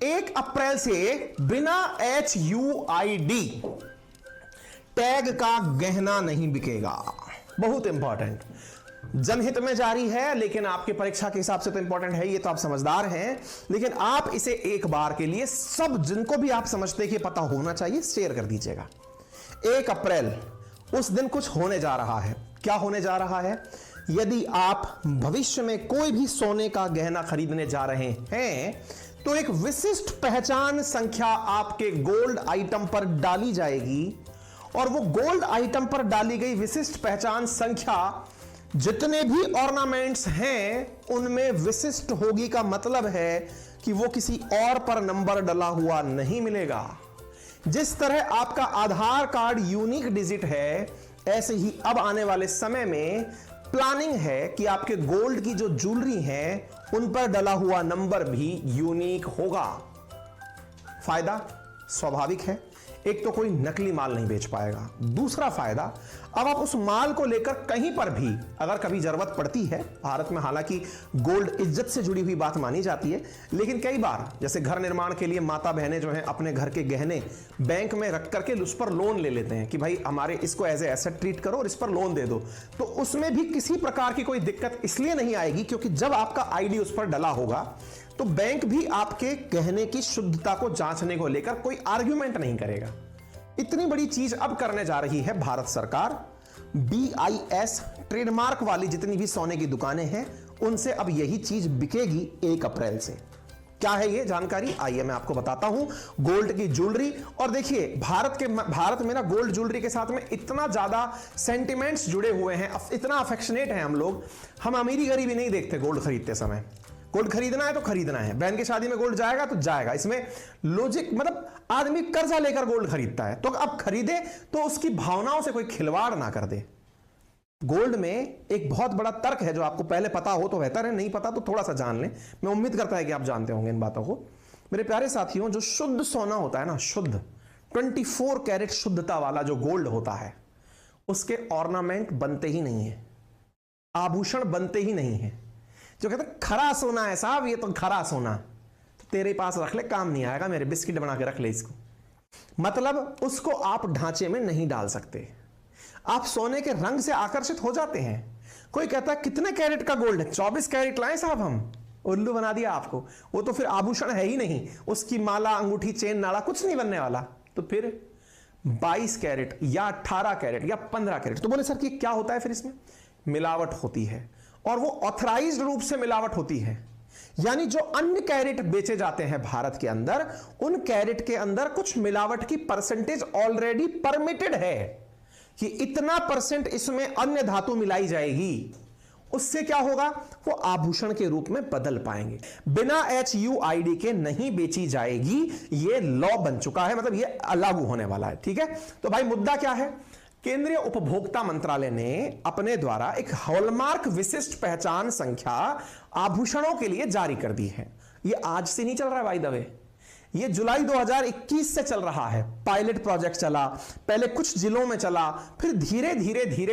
1 अप्रैल से बिना HUID tag का गहना नहीं बिकेगा। बहुत इंपॉर्टेंट, जनहित में जारी है, लेकिन आपके परीक्षा के हिसाब से तो इंपॉर्टेंट है, ये तो आप समझदार हैं, लेकिन आप इसे एक बार के लिए सब जिनको भी आप समझते कि पता होना चाहिए शेयर कर दीजिएगा। 1 अप्रैल उस दिन कुछ होने जा रहा है। क्या होने जा रहा है? यदि आप भविष्य में कोई भी सोने का गहना खरीदने जा रहे हैं तो एक विशिष्ट पहचान संख्या आपके गोल्ड आइटम पर डाली जाएगी, और वो गोल्ड आइटम पर डाली गई विशिष्ट पहचान संख्या जितने भी ऑर्नामेंट्स हैं उनमें विशिष्ट होगी का मतलब है कि वो किसी और पर नंबर डला हुआ नहीं मिलेगा। जिस तरह आपका आधार कार्ड यूनिक डिजिट है, ऐसे ही अब आने वाले समय में प्लानिंग है कि आपके गोल्ड की जो ज्वेलरी है उन पर डला हुआ नंबर भी यूनिक होगा। फायदा स्वाभाविक है, एक तो कोई नकली माल नहीं बेच पाएगा। दूसरा फायदा, अब आप उस माल को लेकर कहीं पर भी अगर कभी जरूरत पड़ती है, भारत में हालांकि गोल्ड इज्जत से जुड़ी हुई बात मानी जाती है, लेकिन कई बार जैसे घर निर्माण के लिए माता बहनें जो हैं अपने घर के गहने बैंक में रख करके उस पर लोन ले लेते हैं कि भाई हमारे इसको एज ए एसेट ट्रीट करो और इस पर लोन दे दो, तो उसमें भी किसी प्रकार की कोई दिक्कत इसलिए नहीं आएगी क्योंकि जब आपका आईडी उस पर डला होगा तो बैंक भी आपके गहने की शुद्धता को जांचने को लेकर कोई आर्ग्यूमेंट नहीं करेगा। इतनी बड़ी चीज अब करने जा रही है भारत सरकार। BIS ट्रेडमार्क वाली जितनी भी सोने की दुकानें हैं उनसे अब यही चीज बिकेगी 1 अप्रैल से। क्या है ये जानकारी? आइए मैं आपको बताता हूं। गोल्ड की ज्वेलरी, और देखिए भारत में ना गोल्ड ज्वेलरी के साथ में इतना ज्यादा सेंटिमेंट्स जुड़े हुए हैं, इतना अफेक्शनेट है हम लोग, हम अमीरी गरीबी नहीं देखते गोल्ड खरीदते समय। गोल्ड खरीदना है तो खरीदना है, बहन की शादी में गोल्ड जाएगा तो जाएगा, इसमें लॉजिक मतलब आदमी कर्जा लेकर गोल्ड खरीदता है, तो अब खरीदे तो उसकी भावनाओं से कोई खिलवाड़ ना कर दे। गोल्ड में एक बहुत बड़ा तर्क है जो आपको पहले पता हो तो बेहतर है, नहीं पता तो थोड़ा सा जान लें। मैं उम्मीद करता है कि आप जानते होंगे इन बातों को। मेरे प्यारे साथियों, जो शुद्ध सोना होता है ना, शुद्ध 24 कैरेट शुद्धता वाला जो गोल्ड होता है, उसके ऑर्नामेंट बनते ही नहीं है, आभूषण बनते ही नहीं है। जो कहते हैं खरा सोना है साहब, ये तो खरा सोना, तो तेरे पास रख ले, काम नहीं आएगा, मेरे बिस्किट बना के रख ले इसको। मतलब उसको आप ढांचे में नहीं डाल सकते। आप सोने के रंग से आकर्षित हो जाते हैं। कोई कहता है कितने कैरेट का गोल्ड है? 24 कैरेट लाए साहब हम, उल्लू बना दिया आपको। वो तो फिर आभूषण है ही नहीं, उसकी माला, अंगूठी, चेन, नाड़ा कुछ नहीं बनने वाला। तो फिर 22 कैरेट या 18 कैरेट या 15 कैरेट। तो बोले सर कि क्या होता है फिर? इसमें मिलावट होती है, और वो ऑथराइज्ड रूप से मिलावट होती है। यानी जो अन्य कैरेट बेचे जाते हैं भारत के अंदर, उन कैरेट के अंदर कुछ मिलावट की परसेंटेज ऑलरेडी परमिटेड है कि इतना % इसमें अन्य धातु मिलाई जाएगी। उससे क्या होगा? वो आभूषण के रूप में बदल पाएंगे। बिना HUID के नहीं बेची जाएगी, ये लॉ बन चुका है, मतलब ये लागू होने वाला है। ठीक है, तो भाई मुद्दा क्या है? केंद्रीय उपभोक्ता मंत्रालय ने अपने द्वारा एक हॉलमार्क विशिष्ट पहचान संख्या आभूषणों के लिए जारी कर दी है। ये आज से नहीं चल रहा है बाय द वे, ये जुलाई 2021 से चल रहा है। पायलट प्रोजेक्ट चला, पहले कुछ जिलों में चला, फिर धीरे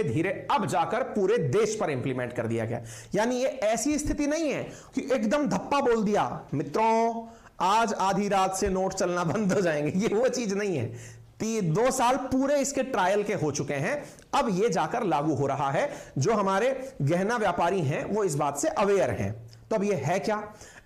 धीरे अब जाकर पूरे देश पर इंप्लीमेंट कर दिया गया। यानी ये ऐसी स्थिति नहीं है कि एकदम धप्पा बोल दिया मित्रों आज आधी रात से नोट चलना बंद हो जाएंगे, ये वो चीज नहीं है। 2 साल पूरे इसके ट्रायल के हो चुके हैं, अब ये जाकर लागू हो रहा है। जो हमारे गहना व्यापारी हैं वो इस बात से अवेयर हैं। तो अब ये है क्या?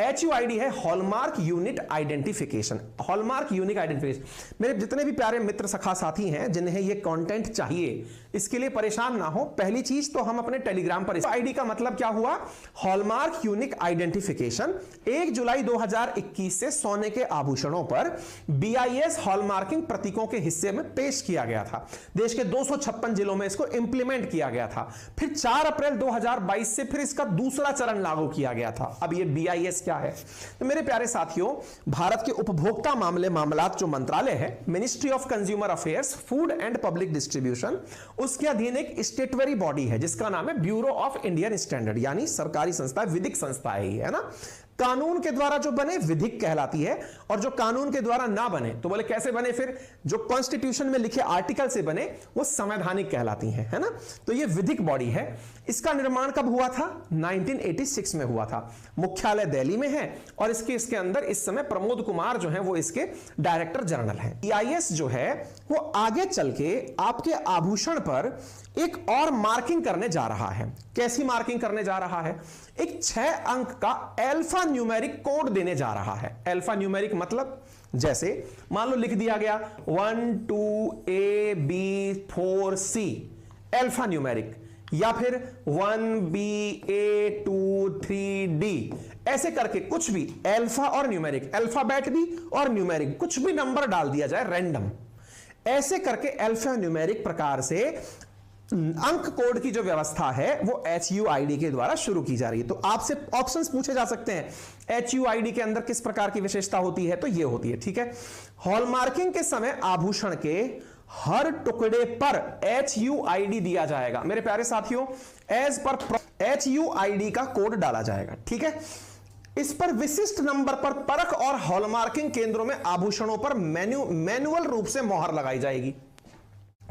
HUID है hallmark unit identification. Hallmark unique identification, मेरे जितने भी प्यारे मित्र सखा साथी हैं जिन्हें ये कंटेंट चाहिए, इसके लिए परेशान ना हो। पहली चीज तो हम अपने टेलीग्राम पर, आईडी का मतलब क्या हुआ? हॉलमार्क यूनिक आइडेंटिफिकेशन 1 जुलाई 2021 से सोने के आभूषणों पर BIS हॉलमार्किंग प्रतीकों के हिस्से में पेश किया गया था। देश के 256 जिलों में इसको इंप्लीमेंट किया गया था। फिर 4 अप्रैल 2022 से फिर इसका दूसरा चरण लागू किया गया था। अब ये BIS क्या है? तो मेरे प्यारे साथियों, भारत के उपभोक्ता मामलात जो मंत्रालय है, ministry of consumer affairs, food and public distribution, उसके अधीन एक स्टेटरी बॉडी है जिसका नाम है ब्यूरो ऑफ इंडियन स्टैंडर्ड, यानी सरकारी संस्था, विधिक संस्था है ना। कानून के द्वारा जो बने विधिक कहलाती है, और जो कानून के द्वारा ना बने, तो बोले कैसे बने फिर? जो कॉन्स्टिट्यूशन में लिखे आर्टिकल से बने वो संवैधानिक कहलाती है ना। तो ये विधिक बॉडी है। इसका निर्माण कब हुआ था? 1986 में हुआ था। मुख्यालय दिल्ली में है और इसके अंदर इस समय प्रमोद कुमार जो है वो इसके डायरेक्टर जनरल हैं। EIS जो है वो आगे चल के आपके आभूषण पर एक और मार्किंग करने जा रहा है। कैसी मार्किंग करने जा रहा है? एक 6 अंक का अल्फा न्यूमेरिक कोड देने जा रहा है। अल्फा न्यूमेरिक मतलब जैसे मान लो लिख दिया गया 1 2 A B 4 C alpha numeric, या फिर 1 B A 2 3 D, ऐसे करके कुछ भी अल्फा और न्यूमेरिक, अल्फाबेट भी और न्यूमेरिक, कुछ भी नंबर डाल दिया जाए रैंडम, ऐसे करके अल्फा न्यूमेरिक प्रकार से अंक कोड की जो व्यवस्था है वो HUID के द्वारा शुरू की जा रही है। तो आपसे ऑप्शंस पूछे जा सकते हैं HUID के अंदर किस प्रकार की विशेषता होती है, तो ये होती है। ठीक है, हॉलमार्किंग के समय आभूषण के हर टुकड़े पर HUID दिया जाएगा। मेरे प्यारे साथियों, एज पर HUID का कोड डाला जाएगा। ठीक है, इस पर विशिष्ट नंबर पर परख और हॉलमार्किंग केंद्रों में आभूषणों पर मैन्युअल रूप से मोहर लगाई जाएगी।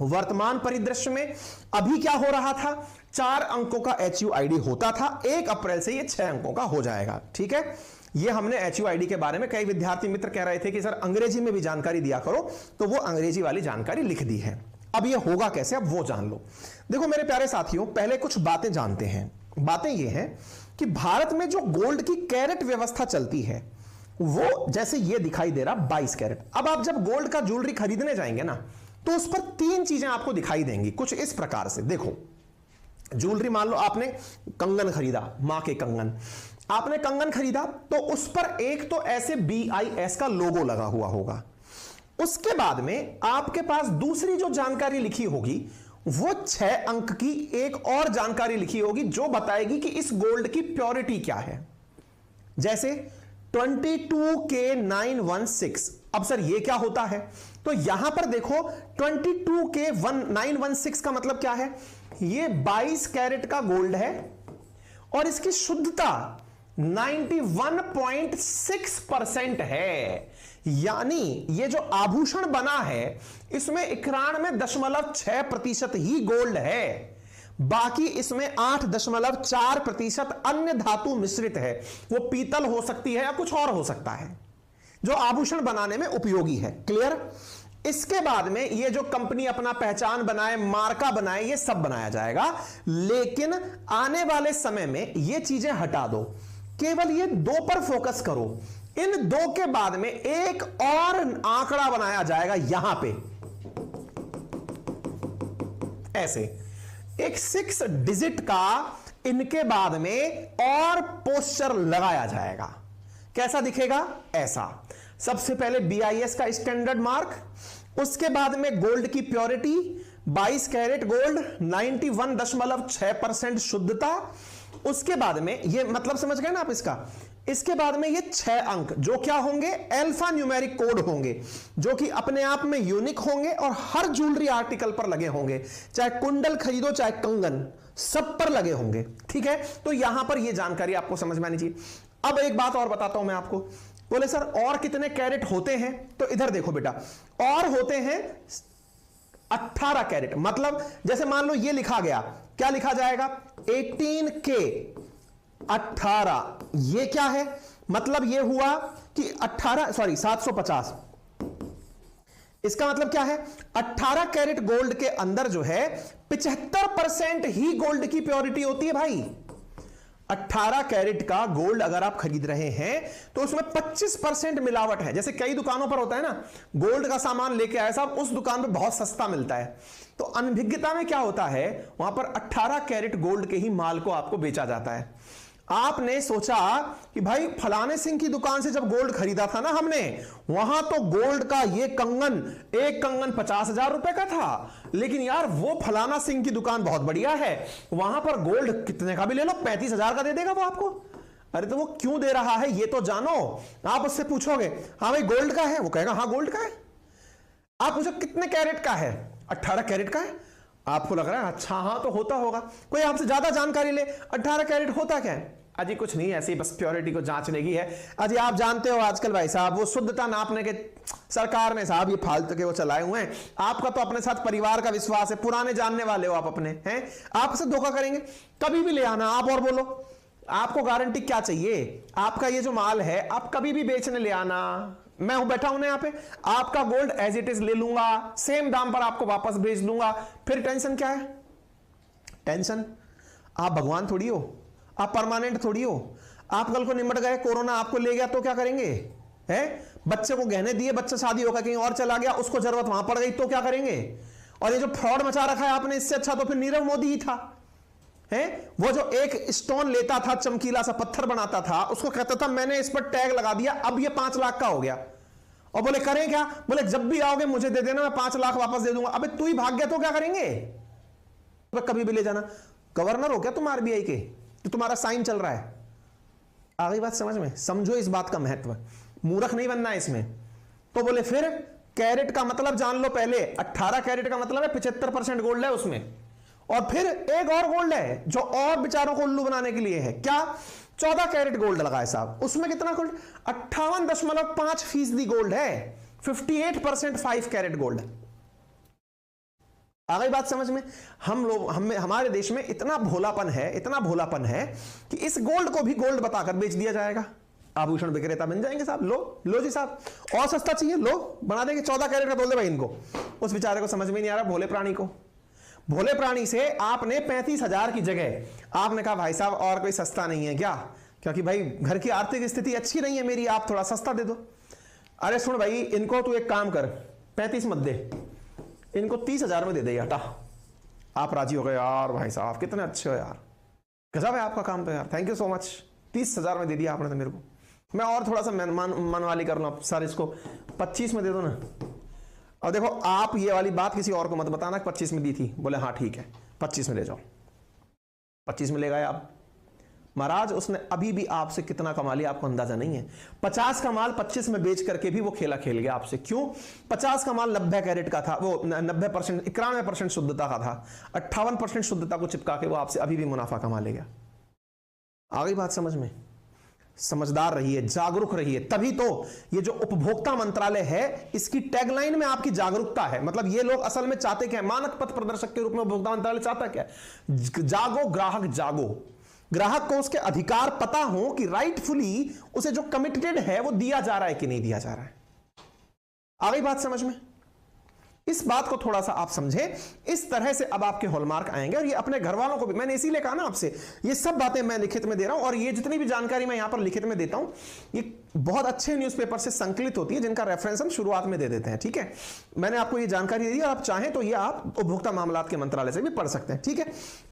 वर्तमान परिदृश्य में अभी क्या हो रहा था? 4 अंकों का HUID होता था, 1 अप्रैल से ये 6 अंकों का हो जाएगा। ठीक है, ये हमने HUID के बारे में, कई विद्यार्थी मित्र कह रहे थे कि सर अंग्रेजी में भी जानकारी दिया करो, तो वो अंग्रेजी वाली जानकारी लिख दी है। अब ये होगा कैसे, अब वो जान लो। देखो मेरे प्यारे साथियों, पहले कुछ बातें जानते हैं। बातें ये हैं कि भारत में जो गोल्ड की कैरेट व्यवस्था चलती है वो जैसे ये दिखाई दे रहा 22 कैरेट। अब आप जब गोल्ड का ज्वेलरी खरीदने जाएंगे ना, तो उस पर 3 चीजें आपको दिखाई देंगी कुछ इस प्रकार से। देखो ज्वेलरी, मान लो आपने कंगन खरीदा, मां के कंगन, आपने कंगन खरीदा, तो उस पर एक तो ऐसे BIS का लोगो लगा हुआ होगा। उसके बाद में आपके पास दूसरी जो जानकारी लिखी होगी वो 6 अंक की एक और जानकारी लिखी होगी जो बताएगी कि इस गोल्ड की प्योरिटी क्या है। जैसे 22K916। अब सर ये क्या होता है? तो यहां पर देखो 22K916 का मतलब क्या है? ये 22 कैरेट का गोल्ड है और इसकी शुद्धता 91.6% है। यानी ये जो आभूषण बना है इसमें 91.6% ही गोल्ड है, बाकी इसमें 8.4% अन्य धातु मिश्रित है। वो पीतल हो सकती है या कुछ और हो सकता है जो आभूषण बनाने में उपयोगी है। क्लियर? इसके बाद में ये जो कंपनी अपना पहचान बनाए, मार्का बनाए, ये सब बनाया जाएगा। लेकिन आने वाले समय में ये चीजें हटा दो, केवल ये 2 पर फोकस करो। इन 2 के बाद में एक और आंकड़ा बनाया जाएगा यहां पे, ऐसे एक 6 डिजिट का इनके बाद में और पोस्चर लगाया जाएगा। कैसा दिखेगा? ऐसा। सबसे पहले BIS का स्टैंडर्ड मार्क, उसके बाद में गोल्ड की प्योरिटी 22 कैरेट गोल्ड, 91.6% शुद्धता। उसके बाद में ये मतलब समझ गए ना आप इसका? इसके बाद में ये 6 अंक जो क्या होंगे? अल्फा न्यूमेरिक कोड होंगे, जो कि अपने आप में यूनिक होंगे और हर ज्वेलरी आर्टिकल पर लगे होंगे। चाहे कुंडल खरीदो चाहे कंगन, सब पर लगे होंगे। ठीक है, तो यहां पर ये जानकारी आपको समझ में आनी चाहिए। अब एक बात और बताता हूं मैं आपको। बोले सर और कितने कैरेट होते हैं? तो इधर देखो बेटा, और होते हैं 18 कैरेट। मतलब जैसे मान लो ये लिखा गया, क्या लिखा जाएगा? 18K 18। ये क्या है? मतलब ये हुआ कि 750। इसका मतलब क्या है? 18 कैरेट गोल्ड के अंदर जो है 75% ही गोल्ड की प्योरिटी होती है भाई। 18 कैरेट का गोल्ड अगर आप खरीद रहे हैं तो उसमें 25% मिलावट है। जैसे कई दुकानों पर होता है ना, गोल्ड का सामान लेके आए साहब, उस दुकान पे बहुत सस्ता मिलता है, तो अनभिज्ञता में क्या होता है, वहां पर 18 कैरेट गोल्ड के ही माल को आपको बेचा जाता है। आपने सोचा कि भाई फलाने सिंह की दुकान से जब गोल्ड खरीदा था ना हमने, वहां तो गोल्ड का ये कंगन, एक कंगन 50,000 रुपए का था, लेकिन यार वो फलाना सिंह की दुकान बहुत बढ़िया है, वहां पर गोल्ड कितने का भी ले लो 35,000 का दे देगा वो आपको। अरे तो वो क्यों दे रहा है ये तो जानो। आप उससे पूछोगे हाँ भाई गोल्ड का है, वो कहेगा हाँ गोल्ड का है। आप पूछो कितने कैरेट का है? 18 कैरेट का है। आपको लग रहा है अच्छा हाँ तो होता होगा, कोई आपसे ज्यादा जानकारी ले, 18 कैरेट होता क्या है? अजी कुछ नहीं, ऐसी बस प्योरिटी को जांचने की है। अजी आप जानते हो आजकल भाई साहब वो शुद्धता नापने के सरकार ने साहब ये फालतू के वो चलाए हुए हैं। आपका तो अपने साथ परिवार का विश्वास है, पुराने जानने वाले हो आप अपने, हैं आपसे धोखा करेंगे कभी भी ले आना आप और बोलो आपको गारंटी क्या चाहिए। आपका ये जो माल है आप कभी भी बेचने ले आना, मैं हूं बैठा हूं ना यहाँ पे, आपका गोल्ड एज इट इज ले लूंगा, सेम दाम पर आपको वापस भेज दूंगा। फिर टेंशन क्या है? टेंशन आप भगवान थोड़ी हो, आप परमानेंट थोड़ी हो। आप कल को निमट गए, कोरोना आपको ले गया तो क्या करेंगे? हैं बच्चे को गहने दिए, बच्चा शादी होकर कहीं और चला गया, उसको जरूरत वहां पड़ गई तो क्या करेंगे? और ये जो फ्रॉड मचा रखा है आपने, इससे अच्छा तो फिर नीरव मोदी ही था। है वो जो एक स्टोन लेता था, चमकीला सा पत्थर बनाता था, उसको कहता था मैंने इस पर टैग लगा दिया, अब ये 5 लाख का हो गया। और बोले करें क्या? बोले जब भी आओगे मुझे दे देना, मैं 5 लाख वापस दे दूंगा। अबे तू ही भाग गया तो क्या करेंगे? तो कभी भी ले जाना। गवर्नर हो क्या तुम आरबीआई के, तो तुम्हारा साइन चल रहा है। आ गई बात समझ में? समझो इस बात का महत्व, मूर्ख नहीं बनना है इसमें। तो बोले फिर कैरेट का मतलब जान लो पहले। 18 कैरेट का मतलब है 75% गोल्ड है उसमें, और फिर एक और गोल्ड है जो और बेचारों को उल्लू बनाने के लिए है। क्या? 14 कैरेट गोल्ड लगा है साहब, उसमें कितना गोल्ड? 58.5% गोल्ड है, 58% 5 कैरेट गोल्ड है। आ गई बात समझ में? हम लोग हमारे देश में इतना भोलापन है, इतना भोलापन है कि इस गोल्ड को भी गोल्ड बताकर बेच दिया जाएगा। आभूषण विक्रेता बन जाएंगे साहब। लो जी साहब, और सस्ता चाहिए लो, बना देंगे 14 कैरेट का, बोल दे भाई इनको। उस बेचारे को समझ में नहीं आ रहा, भोले प्राणी को। भोले प्राणी से आपने 35,000 की जगह आपने कहा भाई साहब और कोई सस्ता नहीं है क्या? क्योंकि भाई घर की आर्थिक स्थिति अच्छी नहीं है मेरी, आप थोड़ा सस्ता दे दो। अरे सुन भाई, इनको तू एक काम कर, 35 मत दे, इनको 30,000 में दे दे हटा। आप राजी हो गए? यार भाई साहब कितने अच्छे हो यार, गजब है आपका काम तो यार, थैंक यू सो मच। 30,000 में दे दिया आपने तो मेरे को, मैं और थोड़ा सा मनवाली कर लूँ सर, इसको 25 में दे दो ना। और देखो आप ये वाली बात किसी और को मत बताना 25 में दी थी। बोले हाँ ठीक है 25 में ले जाओ। 25 में ले गए आप। महाराज उसने अभी भी आपसे कितना कमा लिया आपको अंदाजा नहीं है। 50 का माल 25 में बेच करके भी वो खेला खेल गया आपसे। क्यों? 50 का माल 90 कैरेट का था, वो 90% 91% शुद्धता का था, 58% शुद्धता को चिपका के वो आपसे अभी भी मुनाफा कमा ले गया। आ गई बात समझ में? समझदार रहिए, जागरूक रहिए, तभी तो ये जो उपभोक्ता मंत्रालय है इसकी टैगलाइन में आपकी जागरूकता है। मतलब ये लोग असल में चाहते क्या है? मानक पथ प्रदर्शक के रूप में उपभोक्ता मंत्रालय चाहता क्या है? जागो ग्राहक जागो। ग्राहक को उसके अधिकार पता हो कि राइटफुली उसे जो कमिटेड है वो दिया जा रहा है कि नहीं दिया जा रहा है। आ गई बात समझ में? इस बात को थोड़ा सा आप समझें, इस तरह से अब आपके हॉलमार्क आएंगे। और ये अपने घर वालों को भी, मैंने इसीलिए कहा ना आपसे, ये सब बातें मैं लिखित में दे रहा हूं, और ये जितनी भी जानकारी मैं यहां पर लिखित में देता हूं ये बहुत अच्छे न्यूज़पेपर से संकलित होती है, जिनका रेफरेंस हम शुरुआत में दे देते हैं। ठीक है, मैंने आपको ये जानकारी दी, और आप चाहें तो ये आप उपभोक्ता मामलात के मंत्रालय से भी पढ़ सकते हैं। ठीक है,